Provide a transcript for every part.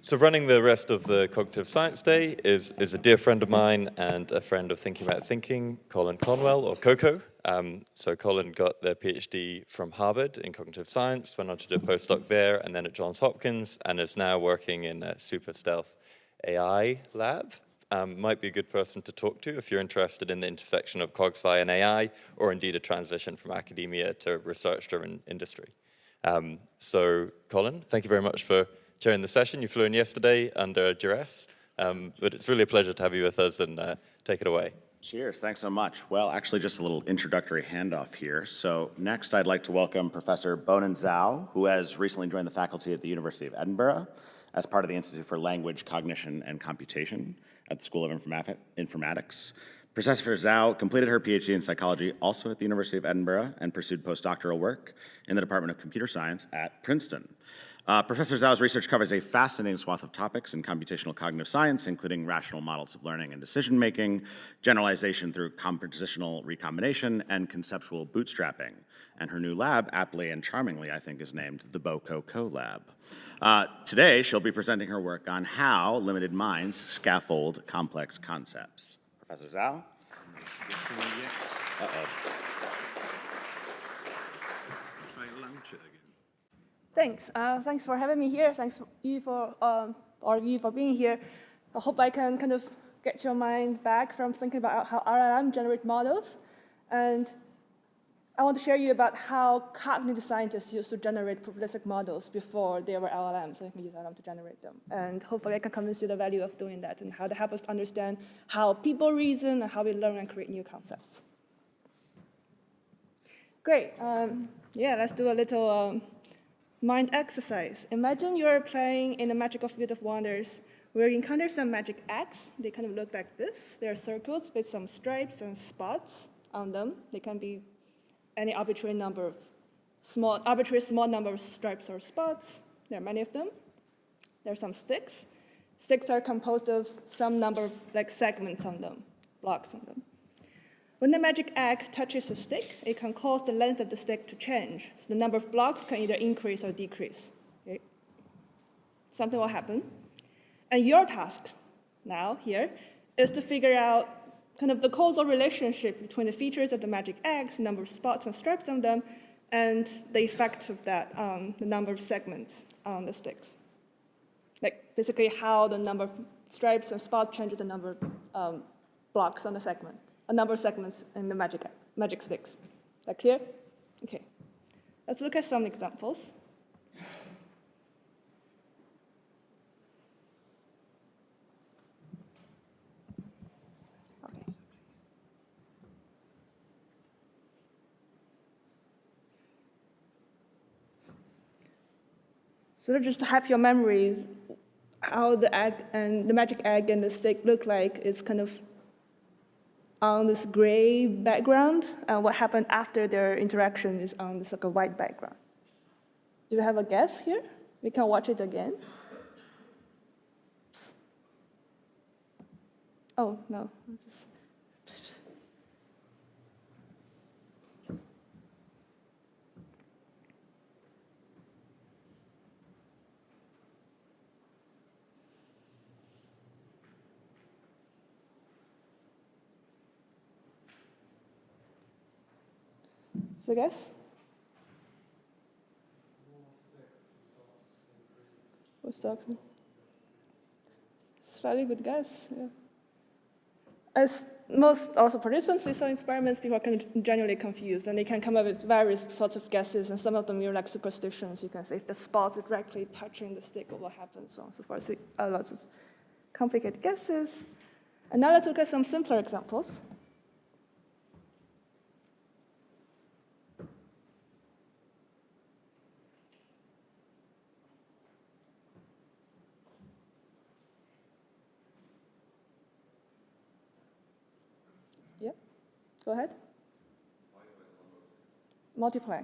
So running the rest of the Cognitive Science Day is a dear friend of mine and a friend of Thinking About Thinking, Colin Conwell, or Coco. So Colin got their PhD from Harvard in cognitive science, went on to do a postdoc there, and then at Johns Hopkins, and is now working in a super stealth AI lab. Might be a good person to talk to if you're interested in the intersection of cog-sci and AI, or indeed a transition from academia to research-driven industry. So Colin, thank you very much for chairing the session. You flew in yesterday under duress, but it's really a pleasure to have you with us, and take it away. Cheers, thanks so much. Well, actually just a little introductory handoff here. So next I'd like to welcome Professor Bonan Zhao, who has recently joined the faculty at the University of Edinburgh as part of the Institute for Language, Cognition, and Computation at the School of Informatics. Professor Zhao completed her PhD in psychology also at the University of Edinburgh and pursued postdoctoral work in the Department of Computer Science at Princeton. Professor Zhao's research covers a fascinating swath of topics in computational cognitive science, including rational models of learning and decision-making, generalization through compositional recombination, and conceptual bootstrapping. And her new lab, aptly and charmingly, I think, is named the BoCoCo Lab. Today, she'll be presenting her work on how limited minds scaffold complex concepts. Professor Zhao? Uh-oh. Try and launch it again. Thanks. Thanks for having me here. Thanks you for all of you for being here. I hope I can kind of get your mind back from thinking about how LLM generate models. And I want to share you about how cognitive scientists used to generate probabilistic models before they were LLMs, so you can use LLM to generate them. And hopefully I can convince you the value of doing that and how to help us to understand how people reason and how we learn and create new concepts. Great. Yeah, let's do a little mind exercise. Imagine you're playing in a magical field of wonders where you encounter some magic eggs. They kind of look like this. They're circles with some stripes and spots on them. They can be any arbitrary small number of stripes or spots. There are many of them. There are some sticks. Sticks are composed of some number of segments on them, blocks on them. When the magic egg touches a stick, it can cause the length of the stick to change. So the number of blocks can either increase or decrease. Okay? Something will happen. And your task now here is to figure out kind of the causal relationship between the features of the magic eggs, the number of spots and stripes on them, and the effect of that on the number of segments on the sticks. Basically how the number of stripes and spots changes the number of blocks on the segment. A number of segments in the magic sticks. Is that clear? Okay. Let's look at some examples. Okay. So just to help your memories, how the egg and the magic egg and the stick look like is kind of on this gray background, and what happened after their interaction is on this white background. Do you have a guess here? We can watch it again. Psst. Oh, no. Just... So guess? What's the option? It's a fairly good guess, yeah. As most also participants in some experiments, people are kind of generally confused, and they can come up with various sorts of guesses, and some of them are like superstitions. You can say if the spots are directly touching the stick, what will happen, so on and so forth. So lots of complicated guesses. And now let's look at some simpler examples. Go ahead. Multiply.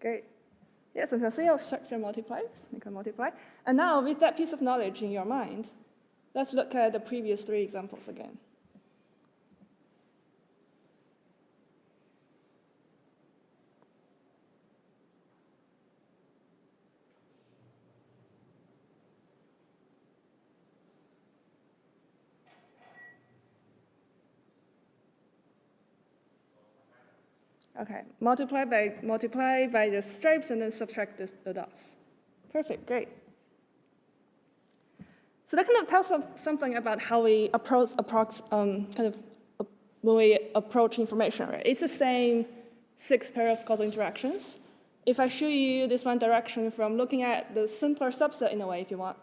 Great. Yes, you can see how structure multiplies. You can multiply. And now, with that piece of knowledge in your mind, let's look at the previous three examples again. Okay, multiply by the stripes and then subtract the dots. Perfect, great. So that kind of tells us something about how we when we approach information, right? It's the same 6 pair of causal interactions. If I show you this one direction from looking at the simpler subset in a way, if you want,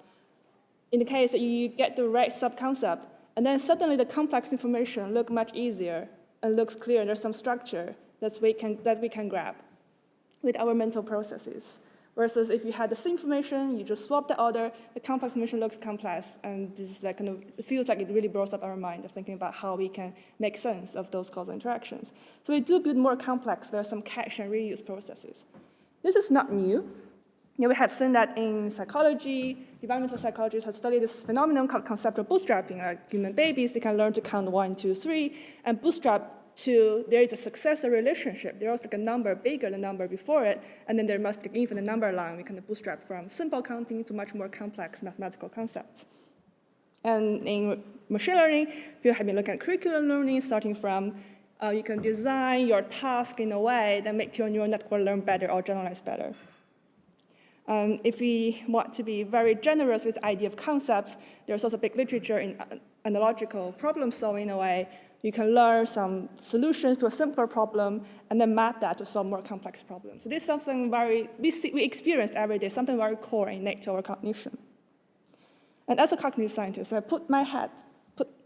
in the case that you get the right subconcept, and then suddenly the complex information look much easier and looks clear, and there's some structure that we can grab with our mental processes. Versus if you had the same information, you just swap the order, the complex information looks complex, and this is like it feels like it really blows up our mind of thinking about how we can make sense of those causal interactions. So we do build more complex, there are some cache and reuse processes. This is not new. We have seen that in psychology. Developmental psychologists have studied this phenomenon called conceptual bootstrapping. Like human babies, they can learn to count 1, 2, 3, and bootstrap to there is a successor relationship. There's like a number bigger than the number before it, and then there must be an infinite number line. We can bootstrap from simple counting to much more complex mathematical concepts. And in machine learning, people have been looking at curriculum learning, starting from you can design your task in a way that makes your neural network learn better or generalize better. If we want to be very generous with the idea of concepts, there's also big literature in analogical problem solving in a way. You can learn some solutions to a simpler problem and then map that to solve more complex problems. So this is something we experience every day, something very core innate to our cognition. And as a cognitive scientist, I put my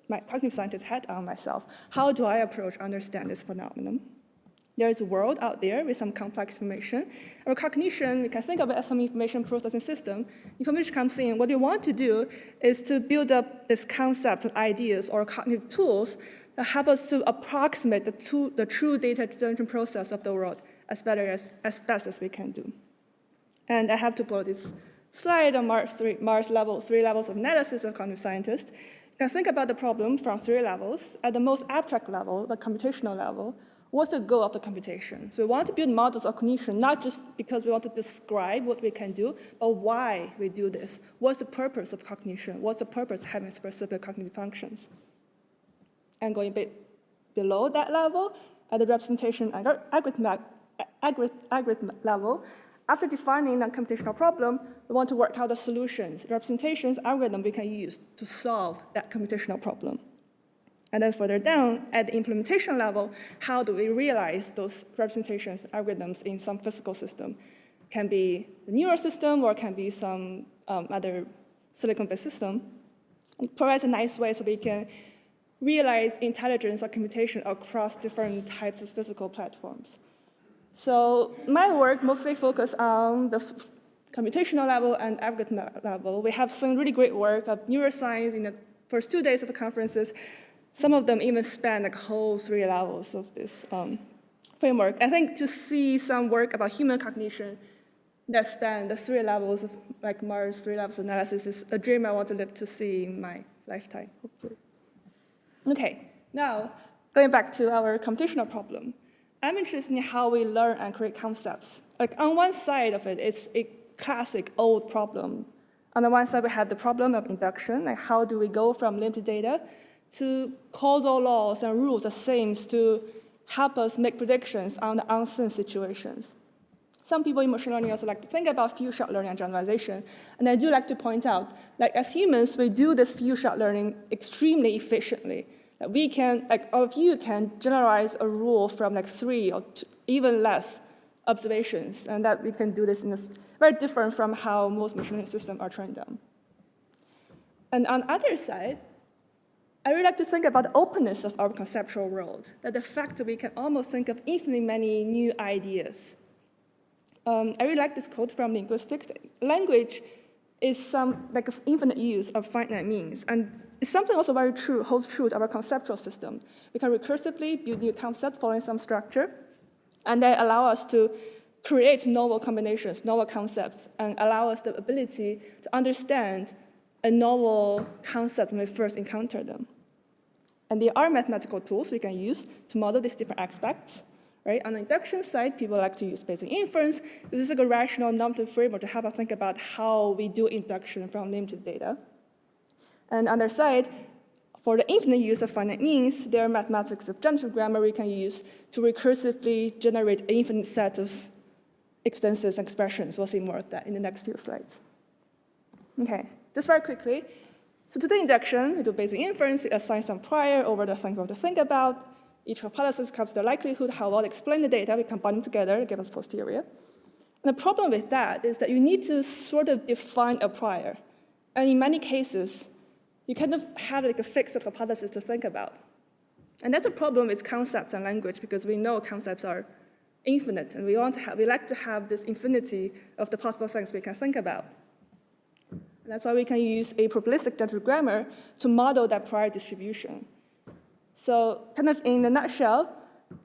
cognitive scientist hat on myself. How do I approach understand this phenomenon? There is a world out there with some complex information. Our cognition, we can think of it as some information processing system. Information comes in. What you want to do is to build up these concepts and ideas or cognitive tools that help us to approximate the true data generation process of the world as best as we can do. And I have to put this slide on Mars 3 levels of analysis of cognitive scientists. You can think about the problem from 3 levels. At the most abstract level, the computational level, what's the goal of the computation? So we want to build models of cognition, not just because we want to describe what we can do, but why we do this. What's the purpose of cognition? What's the purpose of having specific cognitive functions? And going a bit below that level, at the representation algorithm level, after defining the computational problem, we want to work out the solutions, representations, algorithm we can use to solve that computational problem. And then further down, at the implementation level, how do we realize those representations, algorithms in some physical system? Can be the neural system or can be some other silicon-based system. It provides a nice way so we can realize intelligence or computation across different types of physical platforms. So my work mostly focuses on the computational level and algorithm level. We have some really great work of neuroscience in the first 2 days of the conferences. Some of them even span like whole 3 levels of this framework. I think to see some work about human cognition that span the 3 levels of like Mars 3 levels analysis is a dream I want to live to see in my lifetime, hopefully. Okay, now going back to our computational problem. I'm interested in how we learn and create concepts. Like on one side of it, it's a classic old problem. On the one side, we have the problem of induction, like how do we go from limited data to causal laws and rules that seems to help us make predictions on the unseen situations. Some people in machine learning also like to think about few-shot learning and generalization. And I do like to point out, like as humans, we do this few-shot learning extremely efficiently. Like we can, like all of you can generalize a rule from like 3 or even less observations. And that we can do this in this very different from how most machine learning systems are trained on. And on the other side, I really like to think about the openness of our conceptual world, that the fact that we can almost think of infinitely many new ideas. I really like this quote from linguistics. Language is some like infinite use of finite means, and it's something also very true, holds true to our conceptual system. We can recursively build new concepts following some structure, and they allow us to create novel combinations, novel concepts, and allow us the ability to understand a novel concept when we first encounter them. And there are mathematical tools we can use to model these different aspects. Right? On the induction side, people like to use Bayesian inference. This is like a rational normative framework to help us think about how we do induction from limited data. And on their side, For the infinite use of finite means, there are mathematics of generative grammar we can use to recursively generate an infinite set of extenses and expressions. We'll see more of that in the next few slides. Okay, just very quickly. So to the induction, we do basic inference. We assign some prior over the thing we want to think about. Each hypothesis comes to the likelihood, how well explain the data. We combine them together, give us posterior. And the problem with that is that you need to sort of define a prior. And in many cases, you kind of have like a fixed set of hypotheses to think about. And that's a problem with concepts and language, because we know concepts are infinite, and we like to have this infinity of the possible things we can think about. And that's why we can use a probabilistic generative grammar to model that prior distribution. So kind of in a nutshell,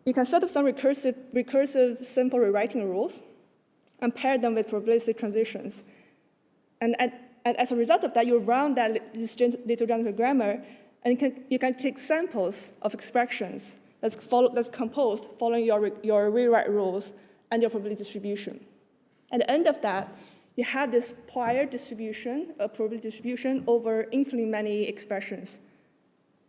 you can set up some recursive simple rewriting rules and pair them with probabilistic transitions. And as a result of that, you run this generative grammar, and you can take samples of expressions that's composed following your rewrite rules and your probability distribution. At the end of that, you have this prior distribution, a probability distribution over infinitely many expressions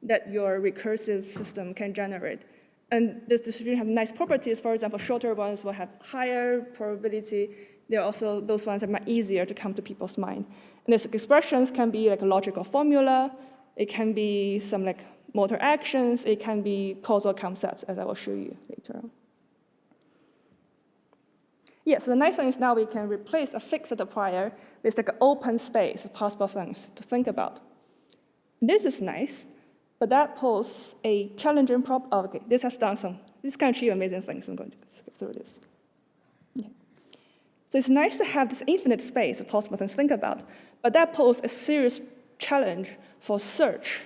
that your recursive system can generate. And this distribution has nice properties. For example, shorter ones will have higher probability. There are also those ones that are much easier to come to people's mind. And these expressions can be like a logical formula. It can be some like motor actions. It can be causal concepts, as I will show you later on. Yeah, so the nice thing is now we can replace a fixed set of prior with like an open space of possible things to think about. This is nice, but that poses a challenging problem. Oh, okay, this can achieve amazing things. I'm going to skip through this. Yeah. So it's nice to have this infinite space of possible things to think about, but that poses a serious challenge for search,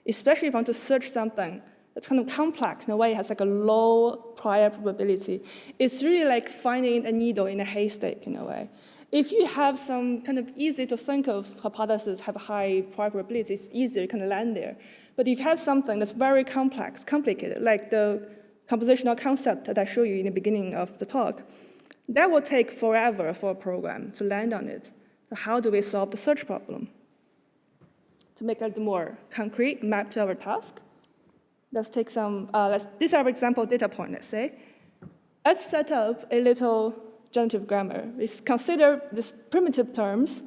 especially if you want to search something that's kind of complex in a way it has like a low prior probability. It's really like finding a needle in a haystack in a way. If you have some kind of easy to think of hypotheses have high prior probability, it's easier, you can land there. But if you have something that's very complex, complicated, like the compositional concept that I showed you in the beginning of the talk, that will take forever for a program to land on it. So how do we solve the search problem? To make it more concrete, map to our task, let's take some, this is our example data point, let's say. Let's set up a little generative grammar. We consider these primitive terms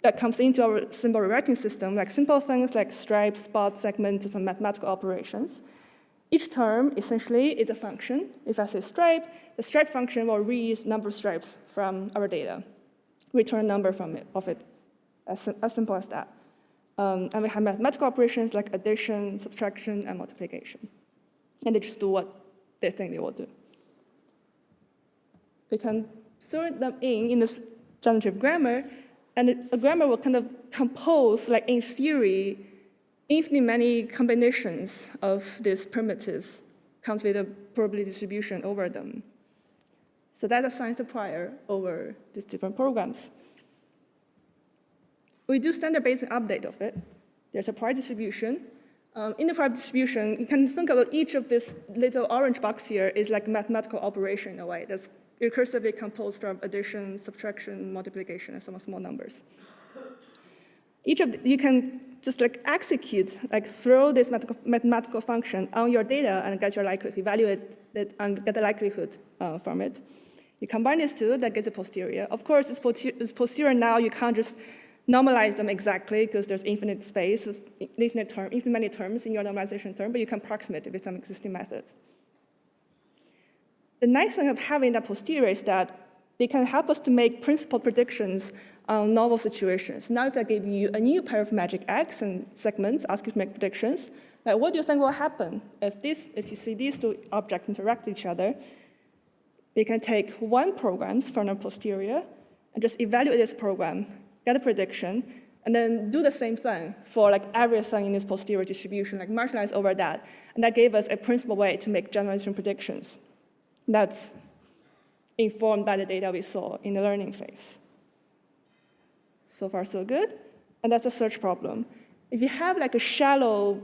that comes into our symbol rewriting system, like simple things like stripes, spots, segments, and mathematical operations. Each term essentially is a function. If I say stripe, the stripe function will read number of stripes from our data, return a number of it, as simple as that. And we have mathematical operations like addition, subtraction, and multiplication. And they just do what they think they will do. We can throw them in this generative grammar, and a grammar will kind of compose, like in theory, infinitely many combinations of these primitives comes with a probability distribution over them. So that assigns the prior over these different programs. We do standard Bayesian update of it. There's a prior distribution. In the prior distribution, you can think about each of this little orange box here is like a mathematical operation in a way that's recursively composed from addition, subtraction, multiplication, and some small numbers. You can just like execute, like throw this mathematical function on your data and get your likelihood, evaluate it, and get the likelihood from it. You combine these two, that gets a posterior. Of course, this posterior now, you can't just normalize them exactly because there's infinite space, infinite many terms in your normalization term, but you can approximate it with some existing method. The nice thing of having that posterior is that they can help us to make principled predictions on novel situations. Now, if I give you a new pair of magic eggs and segments, ask you to make predictions, like what do you think will happen if you see these two objects interact with each other? We can take one program from a posterior and just evaluate this program, get a prediction, and then do the same thing for like everything in this posterior distribution, like marginalize over that. And that gave us a principal way to make generalization predictions. That's informed by the data we saw in the learning phase. So far, so good. And that's a search problem. If you have like a shallow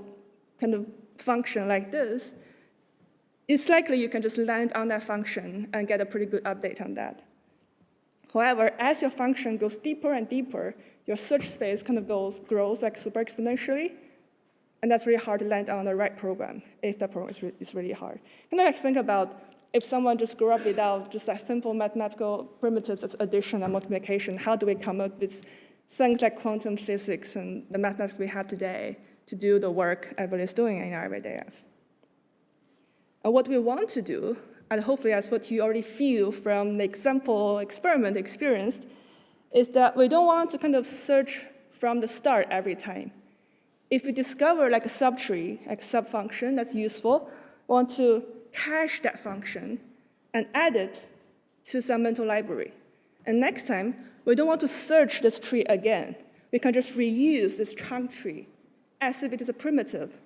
kind of function like this, it's likely you can just land on that function and get a pretty good update on that. However, as your function goes deeper and deeper, your search space kind of grows like super exponentially. And that's really hard to land on the right program if the program is really hard. Kind of like think about if someone just grew up without just like simple mathematical primitives as addition and multiplication, how do we come up with things like quantum physics and the mathematics we have today to do the work everybody's doing in our everyday life? And what we want to do, and hopefully that's what you already feel from the experiment experienced, is that we don't want to kind of search from the start every time. If we discover like a subtree, like a subfunction that's useful, we want to cache that function and add it to some mental library. And next time, we don't want to search this tree again. We can just reuse this trunk tree as if it is a primitive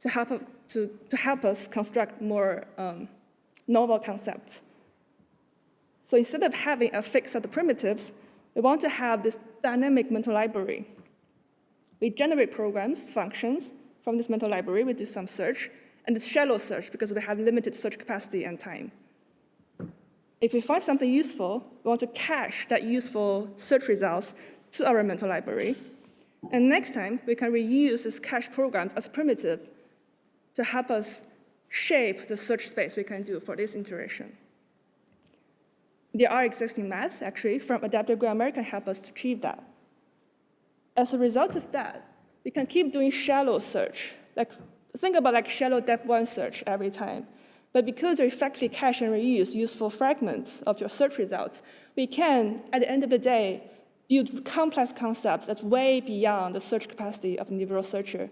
to help us construct more novel concepts. So instead of having a fixed set of primitives, we want to have this dynamic mental library. We generate programs, functions from this mental library. We do some search, and it's shallow search because we have limited search capacity and time. If we find something useful, we want to cache that useful search results to our mental library. And next time, we can reuse these cache programs as primitive to help us shape the search space we can do for this iteration. There are existing maths, actually, from adaptive grammar can help us to achieve that. As a result of that, we can keep doing shallow search. Like, think about like shallow depth 1 search every time. But because we effectively cache and reuse useful fragments of your search results, we can, at the end of the day, build complex concepts that's way beyond the search capacity of an individual searcher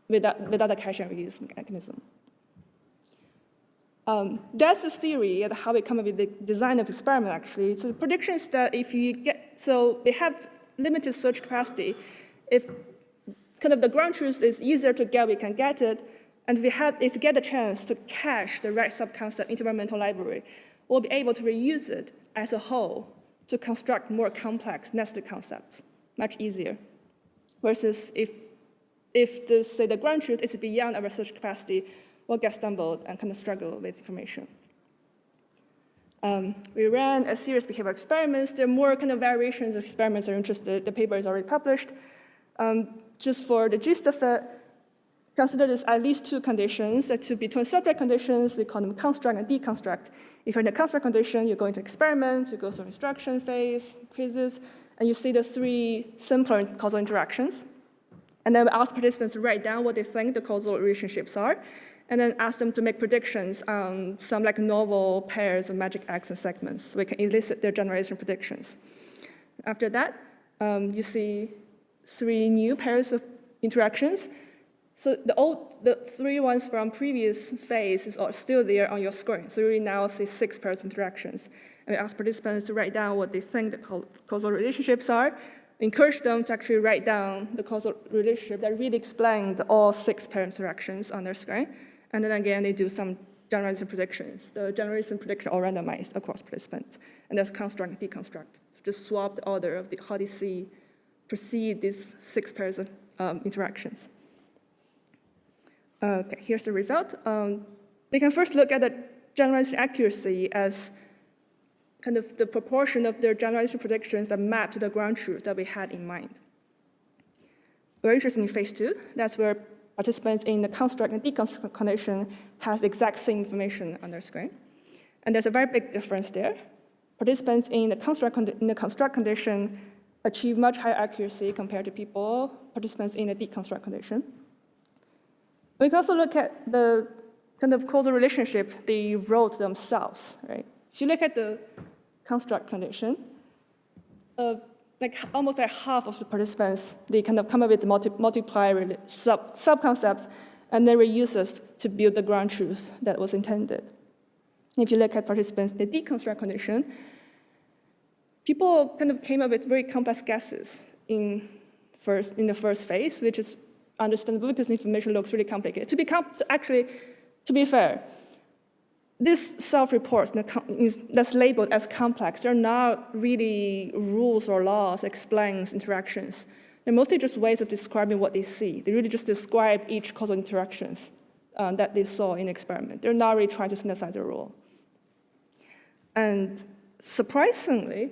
without a cache and reuse mechanism. That's the theory and how we come up with the design of the experiment, actually. So the prediction is that if you so we have limited search capacity. If kind of the ground truth is easier to get, we can get it. And if we get the chance to cache the right subconcept into our mental library, we'll be able to reuse it as a whole to construct more complex nested concepts, much easier. Versus if say, the ground truth is beyond our search capacity, we'll get stumbled and kind of struggle with information. We ran a series of behavioral experiments. There are more kind of variations of experiments are interested. The paper is already published. Just for the gist of it, consider this at least 2 conditions. The 2 between subject conditions, we call them construct and deconstruct. If you're in the construct condition, you go into experiment, you go through instruction phase, quizzes, and you see the 3 simpler causal interactions. And then we ask participants to write down what they think the causal relationships are, and then ask them to make predictions on some like novel pairs of magic acts and segments. So we can elicit their generalization predictions. After that, you see 3 new pairs of interactions. So the 3 ones from previous phase are still there on your screen. So you really now see 6 pairs of interactions. And we ask participants to write down what they think the causal relationships are. We encourage them to actually write down the causal relationship that really explain all 6 pair interactions on their screen. And then again, they do some generalization predictions. The generalization predictions are randomized across participants. And that's construct and deconstruct. Just swap the order of how they perceive these 6 pairs of interactions. Okay, here's the result. We can first look at the generalization accuracy as kind of the proportion of their generalization predictions that map to the ground truth that we had in mind. Very interesting in phase 2. That's where participants in the construct and deconstruct condition has the exact same information on their screen. And there's a very big difference there. Participants in the construct condition achieve much higher accuracy compared to participants in the deconstruct condition. We can also look at the kind of causal relationships they wrote themselves, right? If you look at the construct condition, almost half of the participants, they kind of come up with the multiplier sub-concepts and then reuse this to build the ground truth that was intended. If you look at participants in the deconstruct condition, people kind of came up with very complex guesses in the first phase, which is understandable because the information looks really complicated. To be fair, these self-reports that's labeled as complex, they're not really rules or laws explains interactions. They're mostly just ways of describing what they see. They really just describe each causal interactions that they saw in the experiment. They're not really trying to synthesize a rule. And surprisingly,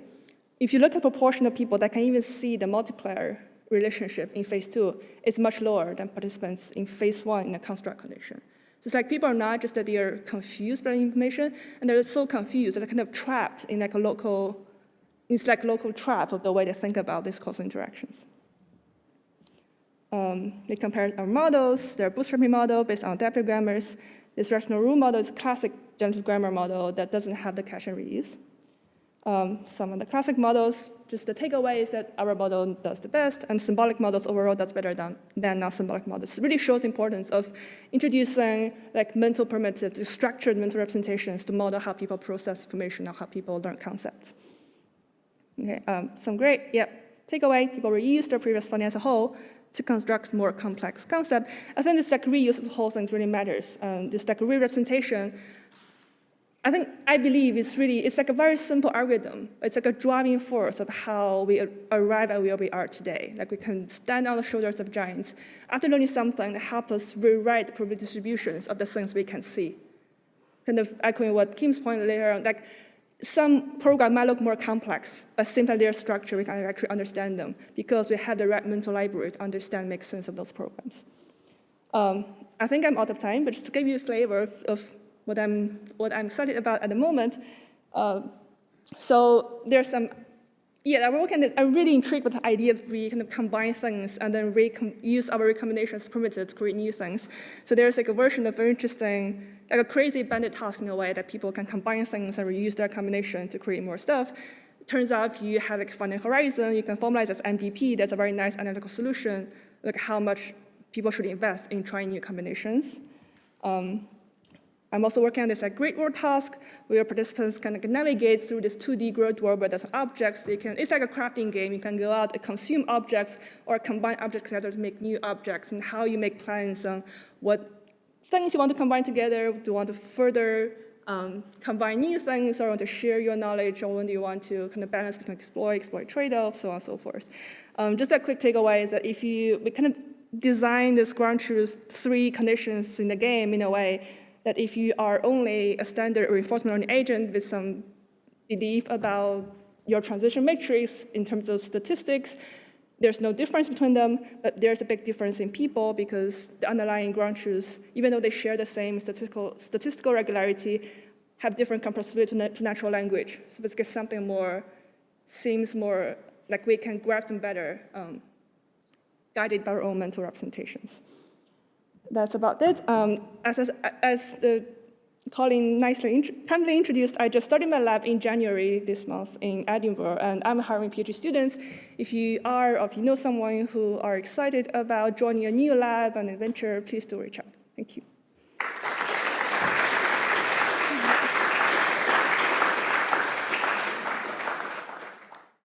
if you look at the proportion of people that can even see the multiplier relationship in phase 2 is much lower than participants in phase 1 in a construct condition. So it's like people are not just that they are confused by the information, and they're so confused, they're kind of trapped in like a local trap of the way they think about these causal interactions. We compared our models. They're a bootstrapping model based on adaptive grammars. This rational rule model is a classic generative grammar model that doesn't have the cache and reuse. Some of the classic models, just the takeaway is that our model does the best, and symbolic models overall does better than non-symbolic models. It really shows the importance of introducing like mental primitives, structured mental representations to model how people process information or how people learn concepts. Okay, some great, takeaway, people reuse their previous finding as a whole to construct more complex concept. I think this like reuse of the whole thing really matters. This like re-representation, I believe it's like a very simple algorithm. It's like a driving force of how we arrive at where we are today. Like we can stand on the shoulders of giants after learning something that help us rewrite the probability distributions of the things we can see. Kind of echoing what Kim's point later on, like some program might look more complex, but simply their structure, we can actually understand them because we have the right mental library to understand, make sense of those programs. I think I'm out of time, but just to give you a flavor of what I'm excited about at the moment. So there's some, I'm really intrigued with the idea of we kind of combine things and then use our recommendations primitive to create new things. So there's like a version of very interesting, like a crazy bandit task in a way that people can combine things and reuse their combination to create more stuff. It turns out if you have like a finite horizon, you can formalize as MDP. That's a very nice analytical solution, like how much people should invest in trying new combinations. I'm also working on this great world task where participants can navigate through this 2D grid world where there's objects. It's like a crafting game. You can go out and consume objects or combine objects together to make new objects, and how you make plans on what things you want to combine together. Do you want to further combine new things, or want to share your knowledge, or when do you want to kind of balance between exploit trade-offs, so on and so forth. Just a quick takeaway is that we kind of design this ground truth 3 conditions in the game in a way that if you are only a standard reinforcement learning agent with some belief about your transition matrix in terms of statistics, there's no difference between them, but there's a big difference in people because the underlying ground truths, even though they share the same statistical regularity, have different compressibility to natural language. So it's something seems more like we can grab them better, guided by our own mental representations. That's about it. As Colin kindly introduced, I just started my lab in January this month in Edinburgh, and I'm hiring PhD students. If you are, or if you know someone who are excited about joining a new lab and adventure, please do reach out. Thank you.